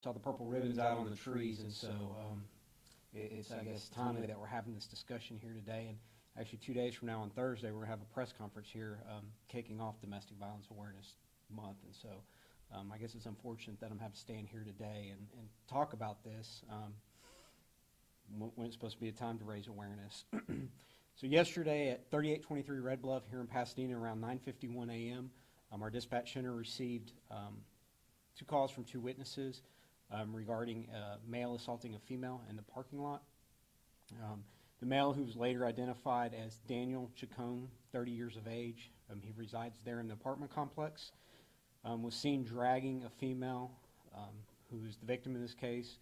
saw the purple ribbons out on the trees, and so it's, I guess, timely that we're having this discussion here today. And actually, 2 days from now on Thursday, we're going to have a press conference here kicking off Domestic Violence Awareness Month. And so I guess it's unfortunate that I'm having to stand here today and talk about this when it's supposed to be a time to raise awareness. So yesterday at 3823 Red Bluff here in Pasadena around 9:51 a.m., our dispatch center received 2 calls from 2 witnesses regarding a male assaulting a female in the parking lot. The male, who was later identified as Daniel Chacon, 30 years of age, he resides there in the apartment complex, was seen dragging a female who is the victim in this case,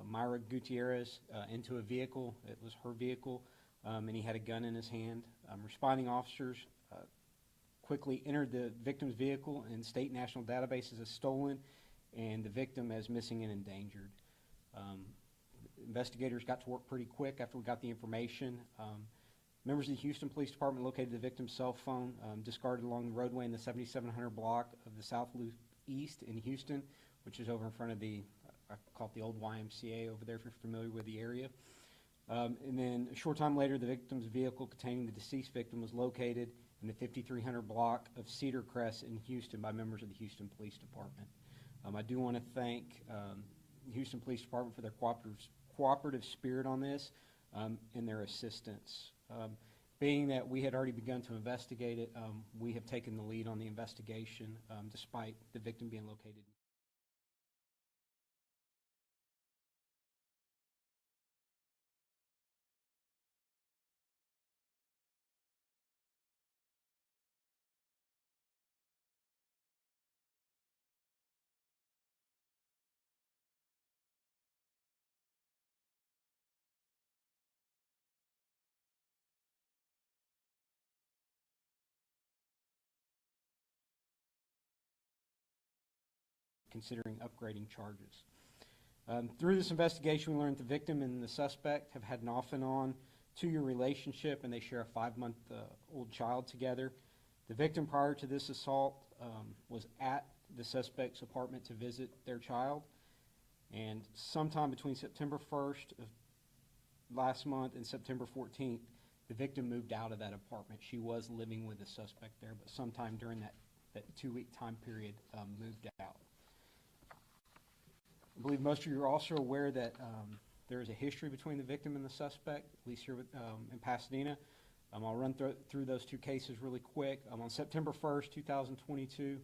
Myra Gutierrez, into a vehicle. It was her vehicle, and he had a gun in his hand. Responding officers quickly entered the victim's vehicle and state national databases as stolen, and the victim as missing and endangered. Investigators got to work pretty quick after we got the information. Members of the Houston Police Department located the victim's cell phone discarded along the roadway in the 7700 block of the South Loop East in Houston, which is over in front of the, I call it the old YMCA over there if you're familiar with the area. And then a short time later, the victim's vehicle containing the deceased victim was located in the 5300 block of Cedar Crest in Houston by members of the Houston Police Department. I do want to thank the Houston Police Department for their cooperative spirit on this and their assistance. Being that we had already begun to investigate it, we have taken the lead on the investigation despite the victim being located. Considering upgrading charges. Through this investigation, we learned the victim and the suspect have had an off and on 2-year relationship, and they share a 5-month-old child together. The victim, prior to this assault, was at the suspect's apartment to visit their child, and sometime between September 1st of last month and September 14th, the victim moved out of that apartment. She was living with the suspect there, but sometime during that 2-week time period, moved out. I believe most of you are also aware that there is a history between the victim and the suspect, at least here in Pasadena. I'll run through those 2 cases really quick. On September 1st, 2022,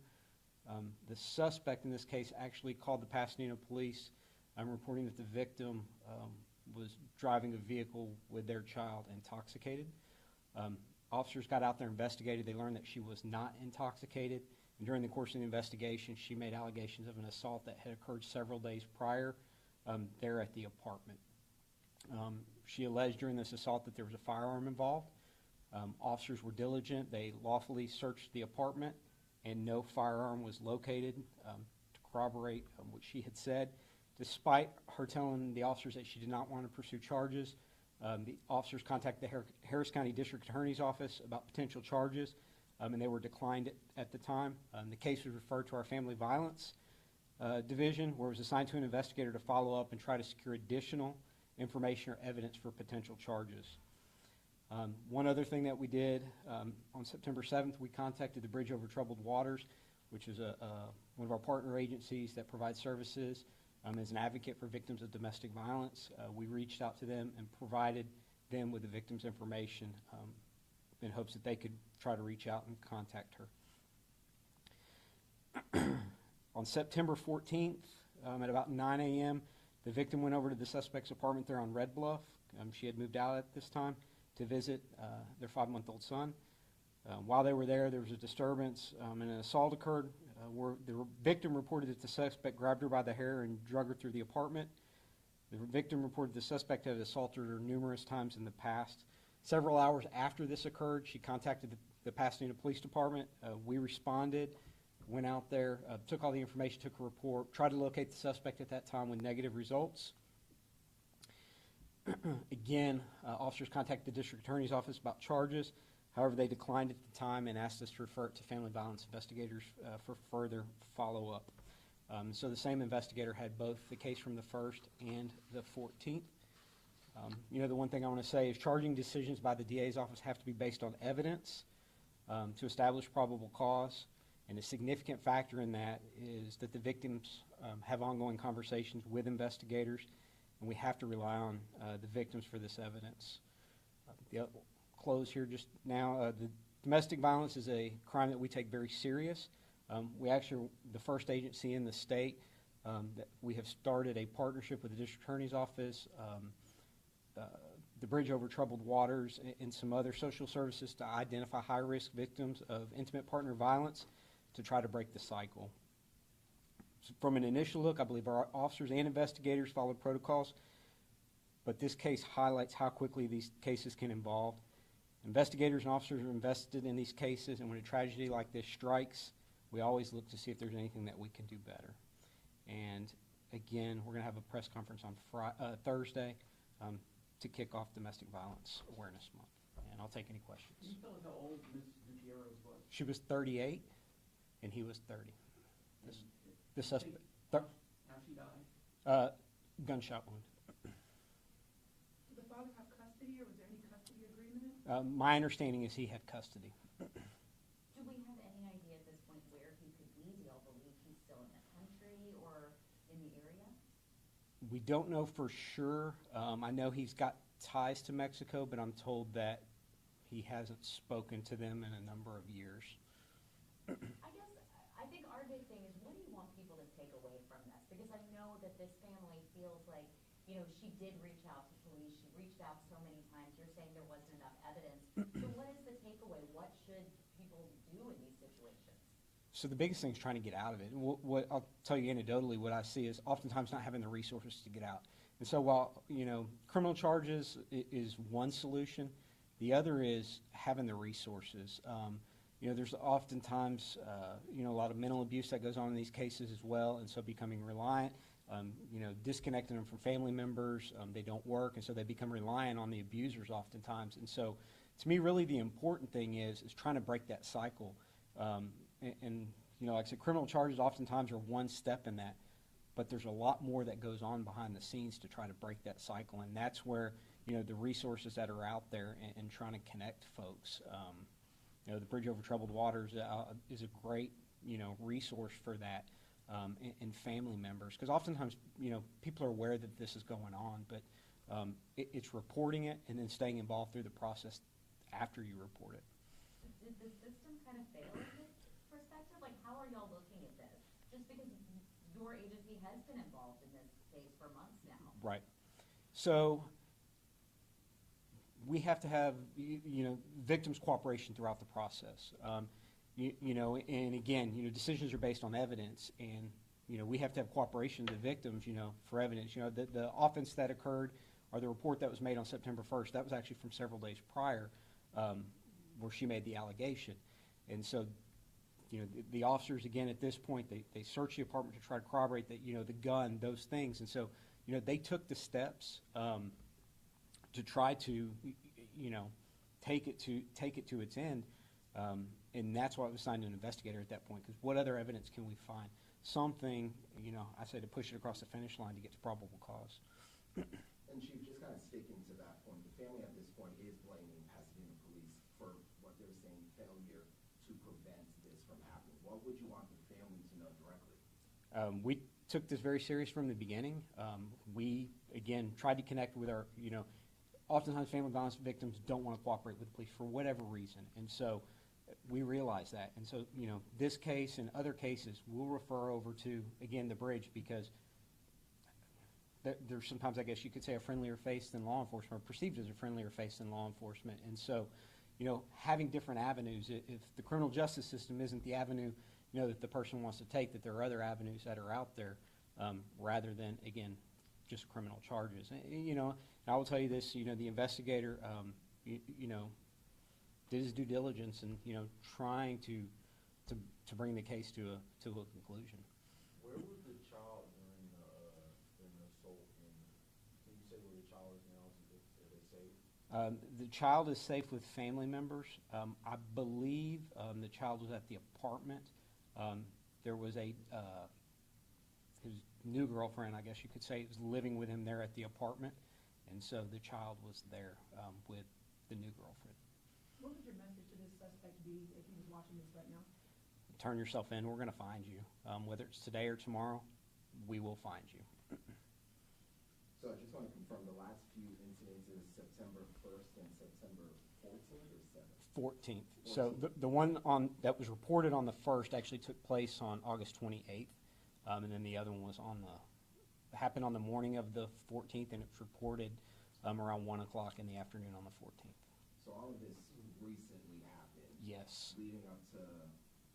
the suspect in this case actually called the Pasadena police reporting that the victim was driving a vehicle with their child intoxicated. Officers got out there, investigated. They learned that she was not intoxicated. And during the course of the investigation, she made allegations of an assault that had occurred several days prior there at the apartment. She alleged during this assault that there was a firearm involved. Officers were diligent. They lawfully searched the apartment, and no firearm was located to corroborate what she had said. Despite her telling the officers that she did not want to pursue charges, the officers contacted the Harris County District Attorney's Office about potential charges, and they were declined at the time. The case was referred to our Family Violence Division, where it was assigned to an investigator to follow up and try to secure additional information or evidence for potential charges. One other thing that we did, on September 7th, we contacted the Bridge Over Troubled Waters, which is one of our partner agencies that provides services as an advocate for victims of domestic violence. We reached out to them and provided them with the victim's information in hopes that they could try to reach out and contact her. On September 14th, at about 9 a.m., the victim went over to the suspect's apartment there on Red Bluff. She had moved out at this time to visit their 5-month-old son. While they were there was a disturbance and an assault occurred where the victim reported that the suspect grabbed her by the hair and drug her through the apartment. The victim reported the suspect had assaulted her numerous times in the past. Several hours after this occurred, she contacted the Pasadena Police Department. We responded, went out there, took all the information, took a report, tried to locate the suspect at that time with negative results. Again, officers contacted the District Attorney's Office about charges. However, they declined at the time and asked us to refer it to family violence investigators for further follow-up. So the same investigator had both the case from the 1st and the 14th. The one thing I want to say is charging decisions by the DA's office have to be based on evidence to establish probable cause. And a significant factor in that is that the victims have ongoing conversations with investigators, and we have to rely on the victims for this evidence. Close here just now. The domestic violence is a crime that we take very serious. We actually are the first agency in the state that we have started a partnership with the district attorney's office, the Bridge Over Troubled Waters, and some other social services to identify high-risk victims of intimate partner violence to try to break the cycle. So from an initial look, I believe our officers and investigators followed protocols, but this case highlights how quickly these cases can evolve. Investigators and officers are invested in these cases, and when a tragedy like this strikes, we always look to see if there's anything that we can do better. And again, we're going to have a press conference on Thursday to kick off Domestic Violence Awareness Month. And I'll take any questions. Can you tell us how old Ms. Gutierrez was? She was 38, and he was 30. The suspect. How she died? Gunshot wound. Did the father have custody, or was there any custody agreement? My understanding is he had custody. Do we have any idea at this point where he could be? Do y'all believe he's still in the country or in the area? We don't know for sure. I know he's got ties to Mexico, but I'm told that he hasn't spoken to them in a number of years. I think our big thing is, what do you want people to take away from this? Because I know that this family feels like, she did reach out to police. She reached out so many times. You're saying there wasn't enough evidence. So what is the takeaway? What should people do in these situations? So the biggest thing is trying to get out of it. And what I'll tell you anecdotally, what I see is oftentimes not having the resources to get out. And so while, criminal charges is one solution, the other is having the resources. There's oftentimes, a lot of mental abuse that goes on in these cases as well, and so becoming reliant, disconnecting them from family members, they don't work, and so they become reliant on the abusers oftentimes. And so, to me, really the important thing is trying to break that cycle. Like I said, criminal charges oftentimes are one step in that, but there's a lot more that goes on behind the scenes to try to break that cycle, and that's where, the resources that are out there and trying to connect folks. The Bridge Over Troubled Waters is a great, resource for that, and family members. Because oftentimes, people are aware that this is going on, but it's reporting it and then staying involved through the process after you report it. Did the system kind of fail in this perspective? Like, how are y'all looking at this? Just because your agency has been involved in this case for months now. Right. So we have to have, victims' cooperation throughout the process. And again, decisions are based on evidence, and, we have to have cooperation of the victims, for evidence. The offense that occurred, or the report that was made on September 1st, that was actually from several days prior, where she made the allegation. And so, the officers, again, at this point, they searched the apartment to try to corroborate that, the gun, those things. And so, they took the steps to try to, take it to its end, and that's why it was assigned to an investigator at that point. Because what other evidence can we find? Something, I say to push it across the finish line to get to probable cause. And Chief, just kind of sticking to that point, the family at this point is blaming Pasadena police for what they're saying failure to prevent this from happening. What would you want the family to know directly? We took this very serious from the beginning. We, again, tried to connect with our, oftentimes family violence victims don't want to cooperate with the police for whatever reason. And so we realize that. And so, this case and other cases we'll refer over to, again, the Bridge, because there's sometimes, I guess you could say, a friendlier face than law enforcement, or perceived as a friendlier face than law enforcement. And so, having different avenues, if the criminal justice system isn't the avenue, that the person wants to take, that there are other avenues that are out there, rather than, again, just criminal charges. And I will tell you this, the investigator, did his due diligence and, trying to bring the case to a conclusion. Where was the child during the assault? Can you say where the child is now? Are they safe? The child is safe with family members. I believe the child was at the apartment. There was a new girlfriend, I guess you could say, was living with him there at the apartment, and so the child was there with the new girlfriend. What would your message to this suspect be if he was watching this right now? Turn yourself in, we're going to find you. Whether it's today or tomorrow, we will find you. So I just want to confirm, the last few incidences, September 1st and September 14th or 7th? 14th. So the one that was reported on the 1st actually took place on August 28th, and then the other one was happened on the morning of the 14th, and it was reported around 1 o'clock in the afternoon on the 14th. So all of this recently happened? Yes. Leading up to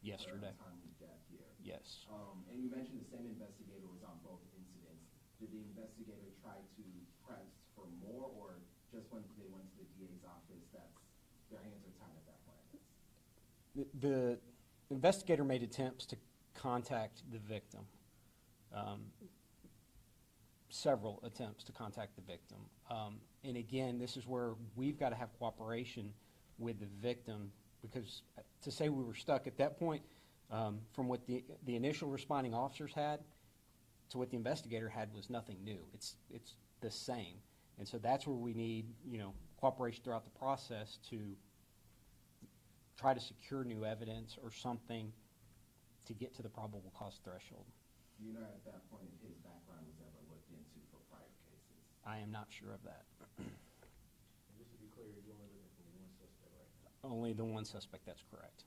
Yesterday. the time of death here? Yes. And you mentioned the same investigator was on both incidents. Did the investigator try to press for more, or just when they went to the DA's office, their hands are tied at that point? The investigator made attempts to contact the victim, several attempts to contact the victim. And again, this is where we've got to have cooperation with the victim, because to say we were stuck at that point, from what the initial responding officers had to what the investigator had was nothing new. It's the same. And so that's where we need, cooperation throughout the process to try to secure new evidence or something to get to the probable cause threshold. Do you know at that point if his background was ever looked into for prior cases? I am not sure of that. And just to be clear, you're only looking for one suspect right now? Only the one suspect, that's correct.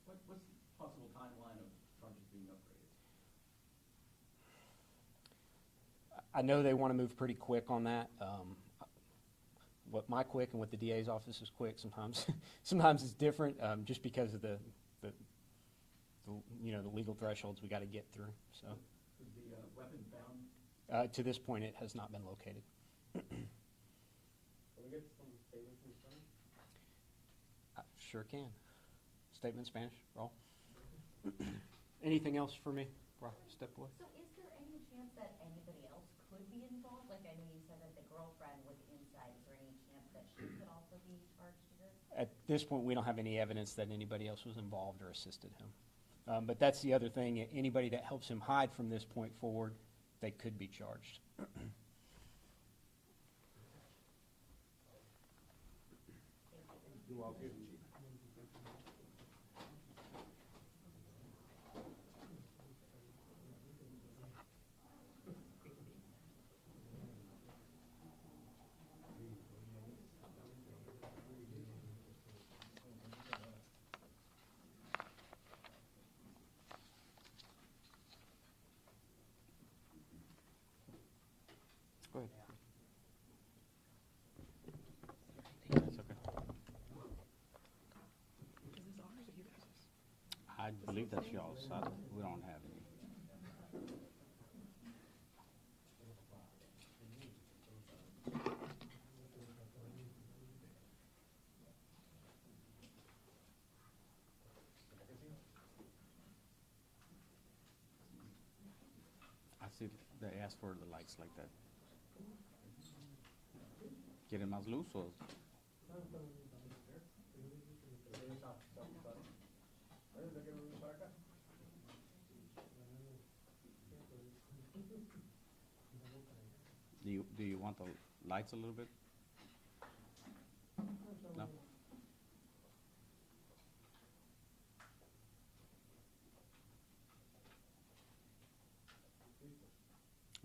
What's the possible timeline of charges being upgraded? I know they want to move pretty quick on that. What my quick and what the DA's office is quick sometimes it's different, just because of the legal thresholds we got to get through. So Was the weapon found? to this point, it has not been located. Can we get some statements from the attorney? I sure can. Statement in Spanish, roll. Anything else for me before I step away? So is there any chance that anybody else could be involved? Like, I know you said that the girlfriend was inside. Is there any chance that she could also be charged here? At this point, we don't have any evidence that anybody else was involved or assisted him. But that's the other thing. Anybody that helps him hide from this point forward, they could be charged. You're welcome. Go ahead. That's okay. I believe that's y'all's. We don't have any. I see they ask for the lights like that. ¿Quieren más luz o? Do you want the lights a little bit? No?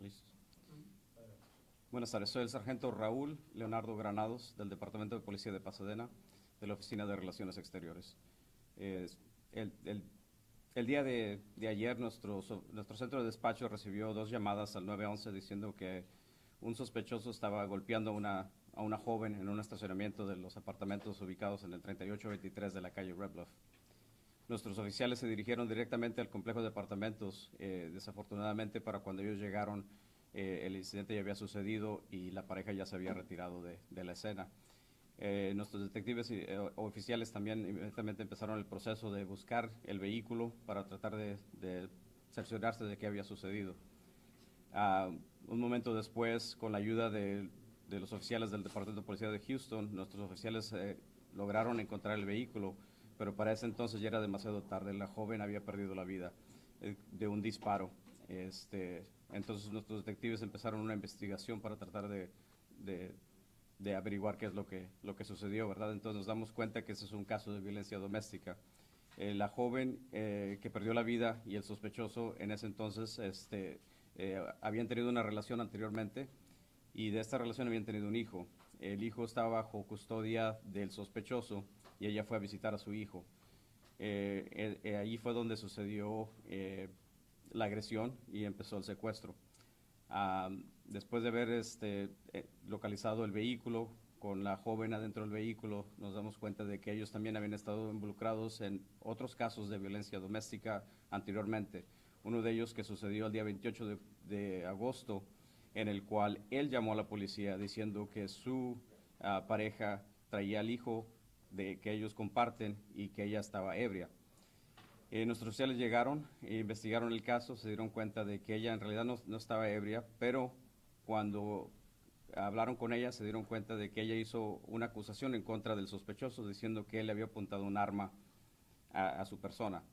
Listo. Buenas tardes, soy el sargento Raúl Leonardo Granados del Departamento de Policía de Pasadena, de la Oficina de Relaciones Exteriores. El día de ayer nuestro centro de despacho recibió 2 llamadas al 911 diciendo que un sospechoso estaba golpeando a una joven en un estacionamiento de los apartamentos ubicados en el 3823 de la calle Red Bluff. Nuestros oficiales se dirigieron directamente al complejo de apartamentos. Desafortunadamente, para cuando ellos llegaron, el incidente ya había sucedido y la pareja ya se había retirado de la escena. Nuestros detectives y oficiales también inmediatamente empezaron el proceso de buscar el vehículo para tratar de cerciorarse de qué había sucedido. Un momento después, con la ayuda de los oficiales del Departamento de Policía de Houston, nuestros oficiales lograron encontrar el vehículo, pero para ese entonces ya era demasiado tarde. La joven había perdido la vida de un disparo. Entonces nuestros detectives empezaron una investigación para tratar de averiguar qué es lo que sucedió, ¿verdad? Entonces nos damos cuenta que ese es un caso de violencia doméstica. La joven que perdió la vida y el sospechoso en ese entonces habían tenido una relación anteriormente y de esta relación habían tenido un hijo. El hijo estaba bajo custodia del sospechoso y ella fue a visitar a su hijo. Allí fue donde sucedió la agresión y empezó el secuestro. Después de haber localizado el vehículo con la joven adentro del vehículo, nos damos cuenta de que ellos también habían estado involucrados en otros casos de violencia doméstica anteriormente. Uno de ellos que sucedió el día 28 de agosto, en el cual él llamó a la policía diciendo que su pareja traía al hijo que ellos comparten y que ella estaba ebria. Nuestros oficiales llegaron e investigaron el caso, se dieron cuenta de que ella en realidad no estaba ebria, pero cuando hablaron con ella se dieron cuenta de que ella hizo una acusación en contra del sospechoso diciendo que él le había apuntado un arma a su persona.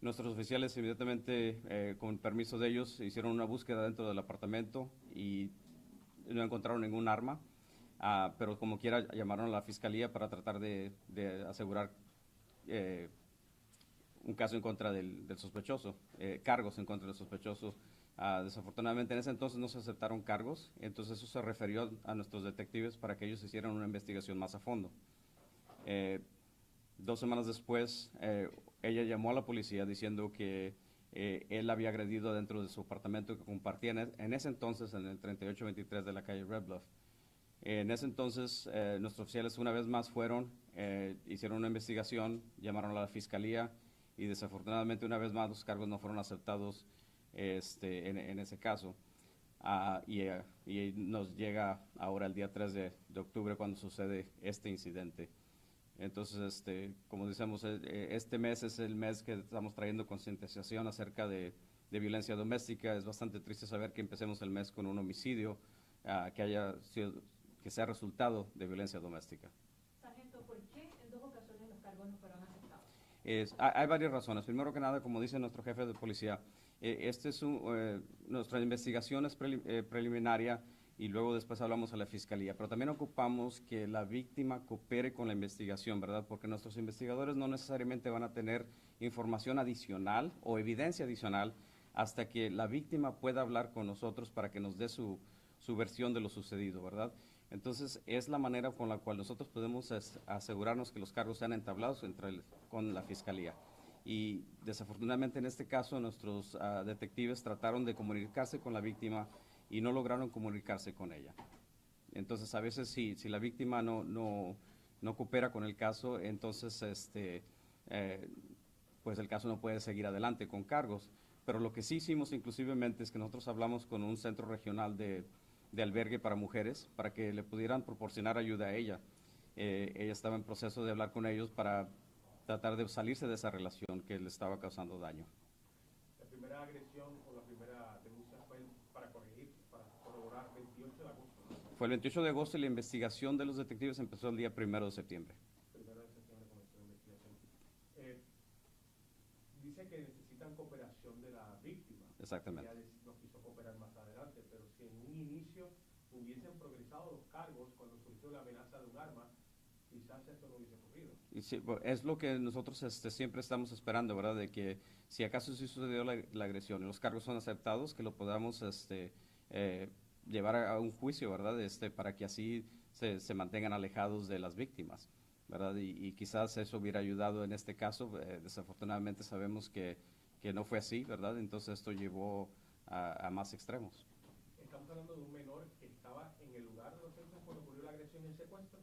Nuestros oficiales inmediatamente, con permiso de ellos, hicieron una búsqueda dentro del apartamento y no encontraron ningún arma, pero como quiera llamaron a la fiscalía para tratar de asegurar un caso en contra del sospechoso, cargos en contra del sospechoso. Desafortunadamente en ese entonces no se aceptaron cargos, entonces eso se refirió a nuestros detectives para que ellos hicieran una investigación más a fondo. 2 semanas después, ella llamó a la policía diciendo que él la había agredido dentro de su apartamento que compartía en ese entonces en el 3823 de la calle Red Bluff. En ese entonces, nuestros oficiales una vez más fueron, hicieron una investigación, llamaron a la fiscalía y desafortunadamente una vez más los cargos no fueron aceptados en ese caso. Y nos llega ahora el día 3 de octubre cuando sucede este incidente. Entonces, como decimos, este mes es el mes que estamos trayendo concientización acerca de violencia doméstica. Es bastante triste saber que empecemos el mes con un homicidio que sea resultado de violencia doméstica. Sargento, ¿por qué en 2 ocasiones los cargos no fueron aceptados? Hay varias razones. Primero que nada, como dice nuestro jefe de policía, nuestra investigación es preliminaria y luego después hablamos a la fiscalía, pero también ocupamos que la víctima coopere con la investigación, ¿verdad? Porque nuestros investigadores no necesariamente van a tener información adicional o evidencia adicional hasta que la víctima pueda hablar con nosotros para que nos dé su versión de lo sucedido, ¿verdad? Entonces, es la manera con la cual nosotros podemos asegurarnos que los cargos sean entablados con la fiscalía. Y desafortunadamente en este caso nuestros detectives trataron de comunicarse con la víctima y no lograron comunicarse con ella. Entonces, a veces si la víctima no coopera con el caso, entonces pues el caso no puede seguir adelante con cargos. Pero lo que sí hicimos inclusivemente es que nosotros hablamos con un centro regional de albergue para mujeres para que le pudieran proporcionar ayuda a ella. Ella estaba en proceso de hablar con ellos para tratar de salirse de esa relación que le estaba causando daño. La primera agresión o la primera denuncia fue para corroborar 28 de agosto. Fue el 28 de agosto y la investigación de los detectives empezó el día 1 de septiembre. 1 de septiembre comenzó la investigación. Dice que necesitan cooperación de la víctima. Exactamente. Ella no quiso cooperar más adelante, pero si en un inicio hubiesen progresado los cargos cuando surgió la amenaza de un arma, quizás esto no hubiese ocurrido. Y sí, es lo que nosotros siempre estamos esperando, ¿verdad? De que si acaso sí sucedió la agresión y los cargos son aceptados, que lo podamos llevar a un juicio, ¿verdad? Para que así se mantengan alejados de las víctimas, ¿verdad? Y quizás eso hubiera ayudado en este caso. Desafortunadamente sabemos que no fue así, ¿verdad? Entonces esto llevó a más extremos. Estamos hablando de un menor que estaba en el lugar de los hechos cuando ocurrió la agresión y el secuestro.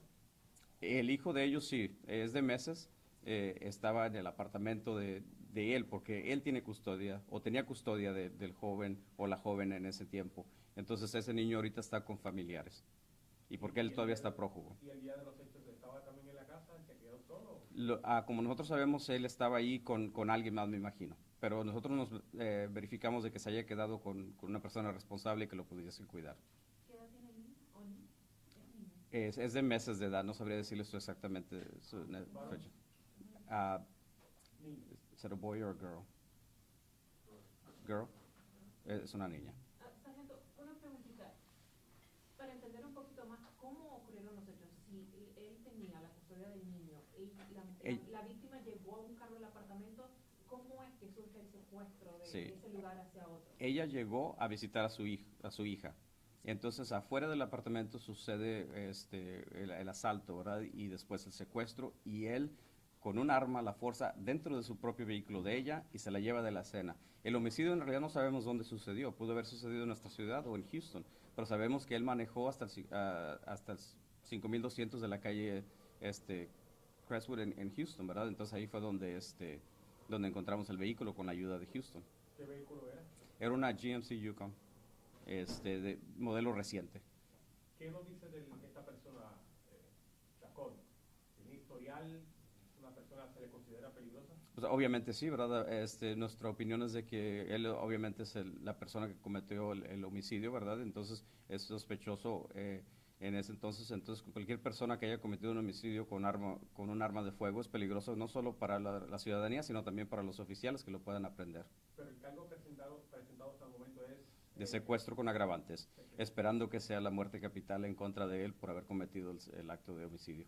El hijo de ellos sí, es de meses, estaba en el apartamento de él porque él tiene custodia o tenía custodia del joven o la joven en ese tiempo. Entonces ese niño ahorita está con familiares y porque él todavía está prófugo. ¿Y el día de los hechos estaba también en la casa? ¿Se quedó solo? Como nosotros sabemos, él estaba ahí con alguien más, me imagino. Pero nosotros nos verificamos de que se haya quedado con una persona responsable que lo pudiese cuidar. ¿Qué edad tiene el niño? ¿O niña? Es de meses de edad, no sabría decirle esto exactamente su fecha. ¿Es a boy or a girl? Girl? es una niña. Sargento, una preguntita. Para entender un poquito más, ¿cómo ocurrieron los hechos? Si él tenía la custodia del niño y la víctima llegó a buscarlo al apartamento, ¿cómo es que surge el secuestro de Sí. ese lugar hacia otro? Ella llegó a visitar a su hija. Entonces, afuera del apartamento sucede el asalto, ¿verdad? Y después el secuestro, y él, con un arma, la fuerza dentro de su propio vehículo de ella y se la lleva de la escena. El homicidio en realidad no sabemos dónde sucedió. Pudo haber sucedido en nuestra ciudad o en Houston, pero sabemos que él manejó hasta el 5200 de la calle Crestwood en Houston, ¿verdad? Entonces ahí fue donde encontramos el vehículo con la ayuda de Houston. ¿Qué vehículo era? Era una GMC Yukon, de modelo reciente. ¿Qué nos dice de esta persona, Chacon? ¿Tiene historial? ¿Una persona se le considera peligrosa? Pues obviamente sí, ¿verdad? Nuestra opinión es de que él obviamente es la persona que cometió el homicidio, ¿verdad? Entonces es sospechoso en ese entonces. Entonces cualquier persona que haya cometido un homicidio con un arma de fuego es peligroso no solo para la ciudadanía, sino también para los oficiales que lo puedan aprender. Pero el cargo presentado hasta el momento es... De secuestro con agravantes, esperando que sea la muerte capital en contra de él por haber cometido el acto de homicidio.